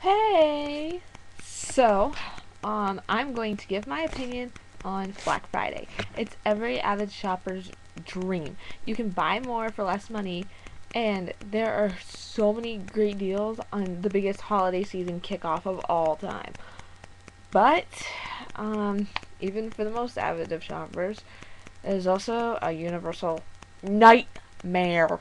Hey! So, I'm going to give my opinion on Black Friday. It's every avid shopper's dream. You can buy more for less money, and there are so many great deals on the biggest holiday season kickoff of all time. But, um, even for the most avid of shoppers, there's also a universal nightmare.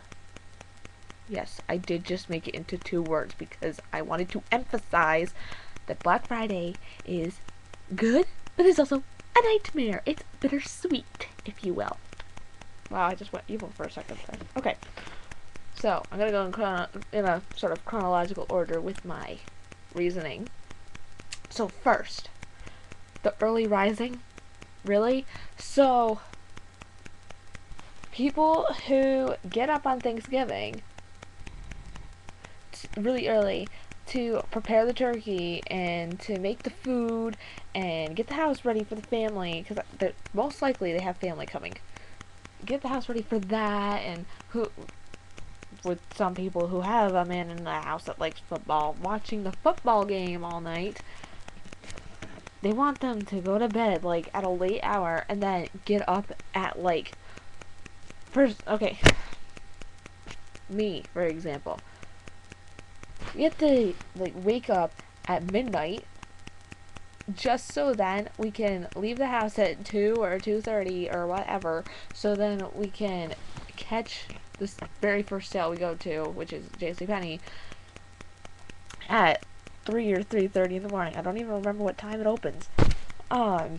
Yes, I did just make it into two words because I wanted to emphasize that Black Friday is good, but it's also a nightmare. It's bittersweet, if you will. Wow, I just went evil for a second there. Okay, so I'm gonna go in a sort of chronological order with my reasoning. So first, the early rising, really. So people who get up on Thanksgiving really early to prepare the turkey and to make the food and get the house ready for the family because most likely they have family coming. Get the house ready for that, and who with some people who have a man in the house that likes football, watching the football game all night, they want them to go to bed like at a late hour and then get up at like first. Okay, me for example, you have to like wake up at midnight just so then we can leave the house at 2 or 2:30 or whatever, so then we can catch this very first sale we go to, which is JCPenney, at 3 or 3:30 in the morning. I don't even remember what time it opens. Um,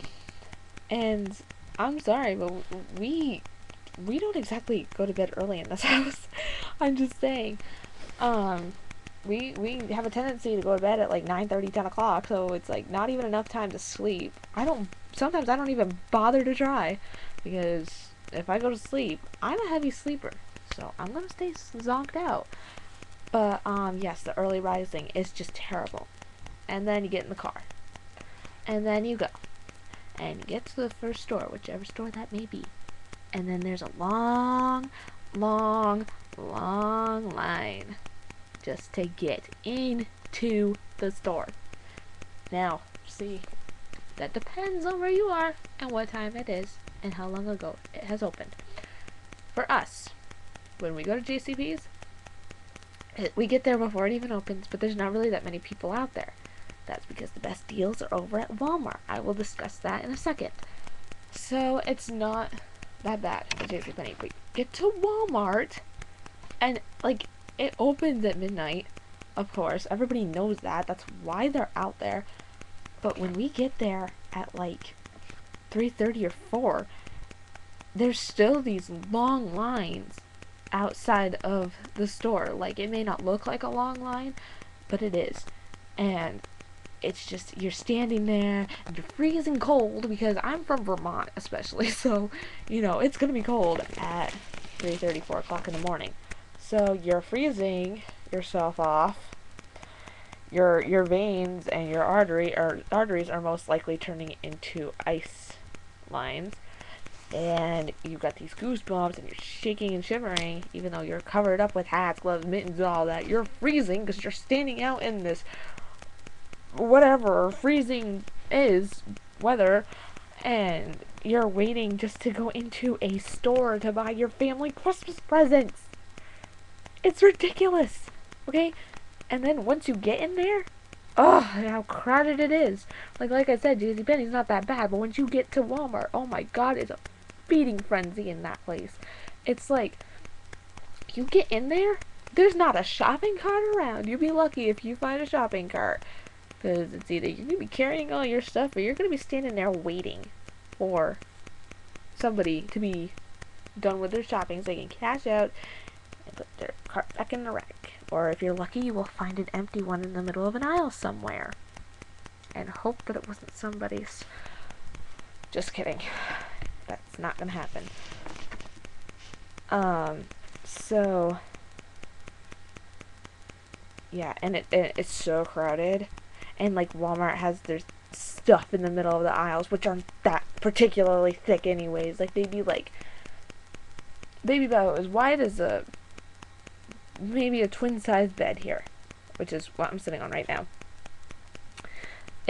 and I'm sorry, but we don't exactly go to bed early in this house. I'm just saying. Um, we have a tendency to go to bed at like 9:30, 10 o'clock, so it's like not even enough time to sleep. Sometimes I don't even bother to try because if I go to sleep, I'm a heavy sleeper, so I'm gonna stay zonked out. But yes, the early rising is just terrible. And then you get in the car, and then you go, and you get to the first store, whichever store that may be, and then there's a long, long, long line just to get into the store. Now, see, that depends on where you are and what time it is and how long ago it has opened. For us, when we go to JCP's, we get there before it even opens, but there's not really that many people out there. That's because the best deals are over at Walmart. I will discuss that in a second. So it's not that bad at JCPenney. But get to Walmart and like it opens at midnight, of course. Everybody knows that. That's why they're out there. But when we get there at like 3:30 or 4, there's still these long lines outside of the store. Like it may not look like a long line, but it is. And it's just you're standing there and you're freezing cold because I'm from Vermont especially, so it's gonna be cold at 3:30, 4 o'clock in the morning. So you're freezing yourself off. Your veins and your arteries are most likely turning into ice lines, and you've got these goosebumps and you're shaking and shivering even though you're covered up with hats, gloves, mittens, and all that. You're freezing because you're standing out in this whatever freezing is weather, and you're waiting just to go into a store to buy your family Christmas presents. It's ridiculous. Okay? And then once you get in there, oh, how crowded it is. Like I said, JCPenney's not that bad, but once you get to Walmart, oh my god, it's a feeding frenzy in that place. It's like, you get in there, there's not a shopping cart around. You'll be lucky if you find a shopping cart. Because it's either you're going to be carrying all your stuff or you're going to be standing there waiting for somebody to be done with their shopping so they can cash out and put their cart back in the rack. Or if you're lucky, you will find an empty one in the middle of an aisle somewhere. And hope that it wasn't somebody's. Just kidding. That's not going to happen. So, yeah, and it's so crowded. And like Walmart has their stuff in the middle of the aisles, which aren't that particularly thick anyways. Like they'd be like maybe about as wide as maybe a twin size bed here, which is what I'm sitting on right now.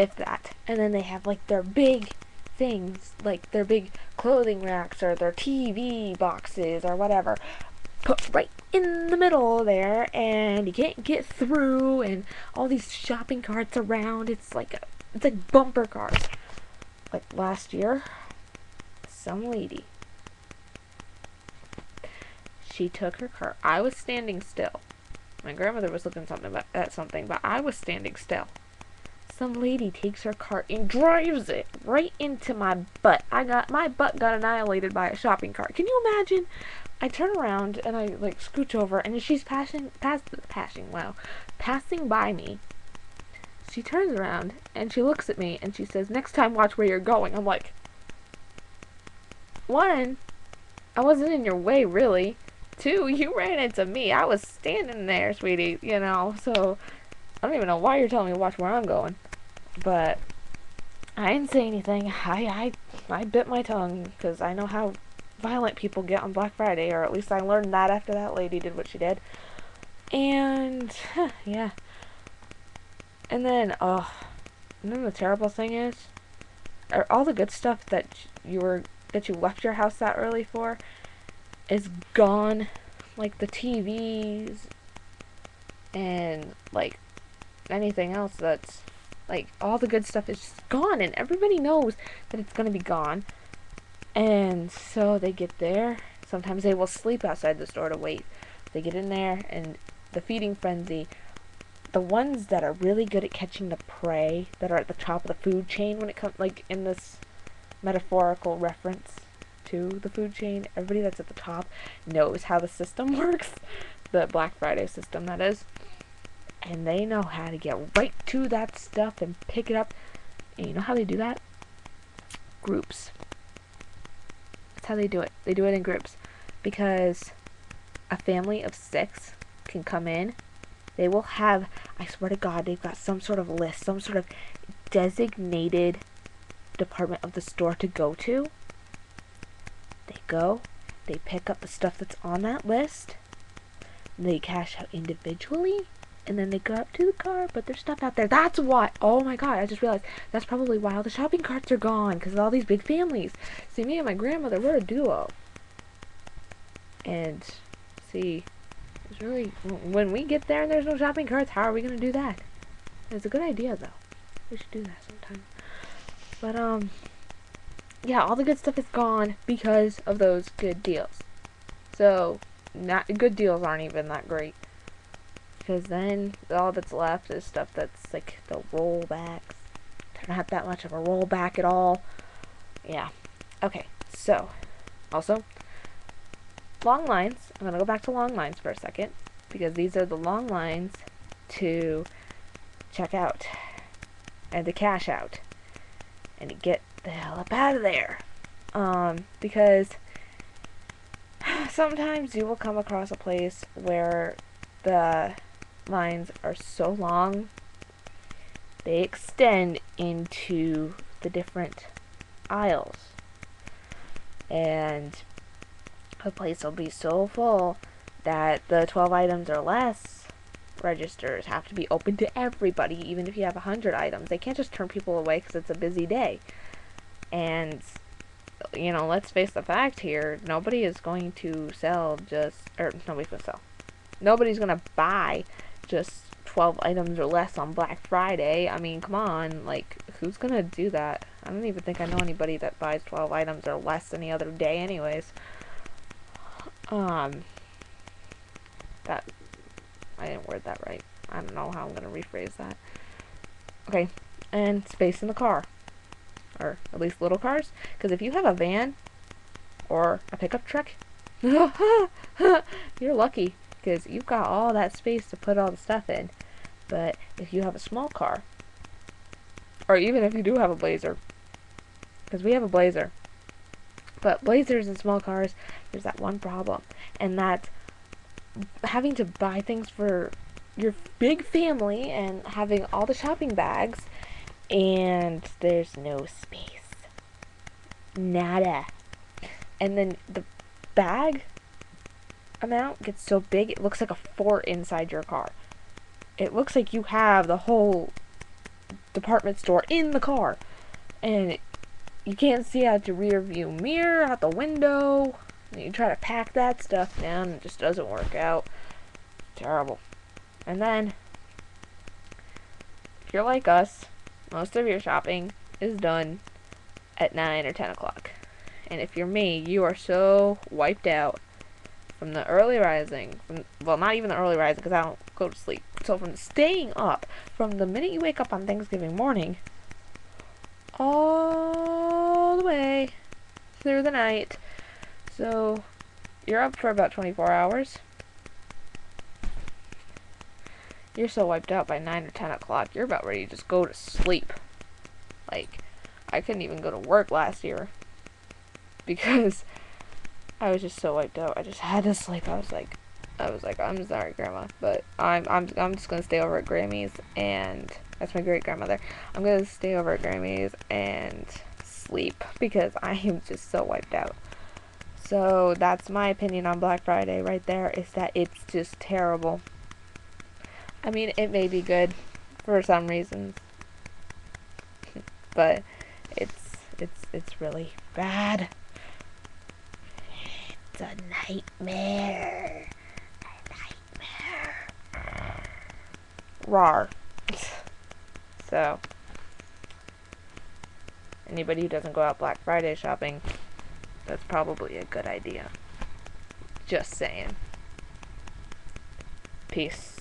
if that. And then they have like their big things, like their big clothing racks or their TV boxes or whatever, put right in the middle there, and you can't get through, and all these shopping carts around. It's like bumper cars. Like last year, some lady, she took her car. I was standing still. My grandmother was looking at something, but I was standing still. Some lady takes her cart and drives it right into my butt. My butt got annihilated by a shopping cart. Can you imagine? I turn around and I like scooch over, and she's passing by me. She turns around and she looks at me and she says, "Next time, watch where you're going." I'm like, one, I wasn't in your way, really. Two, you ran into me. I was standing there, sweetie, so I don't even know why you're telling me to watch where I'm going. But I didn't say anything. I bit my tongue because I know how violent people get on Black Friday, or at least I learned that after that lady did what she did. And yeah. And then the terrible thing is, all the good stuff that you left your house that early for is gone. Like the TVs and like anything else that's like all the good stuff is just gone, and everybody knows that it's gonna be gone. And so they get there. Sometimes they will sleep outside the store to wait. They get in there, and the feeding frenzy, the ones that are really good at catching the prey, that are at the top of the food chain when it comes, like in this metaphorical reference to the food chain, everybody that's at the top knows how the system works. The Black Friday system, that is. And they know how to get right to that stuff and pick it up. And you know how they do that? Groups. That's how they do it. They do it in groups. Because a family of 6 can come in. They will have, I swear to God, they've got some sort of list, some sort of designated department of the store to go to. They go, they pick up the stuff that's on that list, they cash out individually, and then they go up to the car, put their stuff out there. That's why, oh my God, I just realized, that's probably why all the shopping carts are gone, because of all these big families. See, me and my grandmother, we're a duo. And, see, it's really, when we get there and there's no shopping carts, how are we going to do that? It's a good idea, though. We should do that sometime. But, yeah, all the good stuff is gone because of those good deals. So, good deals aren't even that great. Because then, all that's left is stuff that's, like, the rollbacks. They're not that much of a rollback at all. Yeah. Okay, so, also, long lines. I'm going to go back to long lines for a second. Because these are the long lines to check out. And to cash out. And to get the hell up out of there. Because sometimes you will come across a place where the lines are so long they extend into the different aisles, and the place will be so full that the 12 items or less registers have to be open to everybody. Even if you have 100 items, they can't just turn people away because it's a busy day. And let's face the fact here, nobody is going to nobody's going to buy just 12 items or less on Black Friday. I mean, come on, like, who's going to do that? I don't even think I know anybody that buys 12 items or less any other day anyways. That, I didn't word that right. I don't know how I'm going to rephrase that. Okay, and space in the car. Or at least little cars. Because if you have a van or a pickup truck, you're lucky. Because you've got all that space to put all the stuff in. But if you have a small car, or even if you do have a Blazer, because we have a Blazer, but Blazers and small cars, there's that one problem. And that's having to buy things for your big family and having all the shopping bags, and there's no space. Nada. And then the bag amount gets so big, it looks like a fort inside your car. It looks like you have the whole department store in the car. And you can't see out your rear view mirror, out the window. And you try to pack that stuff down and it just doesn't work out. Terrible. And then, if you're like us, most of your shopping is done at 9 or 10 o'clock. And if you're me, you are so wiped out from the early rising, well, not even the early rising because I don't go to sleep. So from staying up, from the minute you wake up on Thanksgiving morning, all the way through the night. So you're up for about 24 hours. You're so wiped out by 9 or 10 o'clock, you're about ready to just go to sleep. Like, I couldn't even go to work last year because I was just so wiped out. I just had to sleep. I was like, I'm sorry, Grandma, but I'm just gonna stay over at Grammy's, and that's my great grandmother. I'm gonna stay over at Grammy's and sleep because I am just so wiped out. So that's my opinion on Black Friday right there, is that it's just terrible. I mean, it may be good for some reasons, but it's really bad. It's a nightmare. A nightmare. Rawr. So, anybody who doesn't go out Black Friday shopping, that's probably a good idea. Just saying. Peace.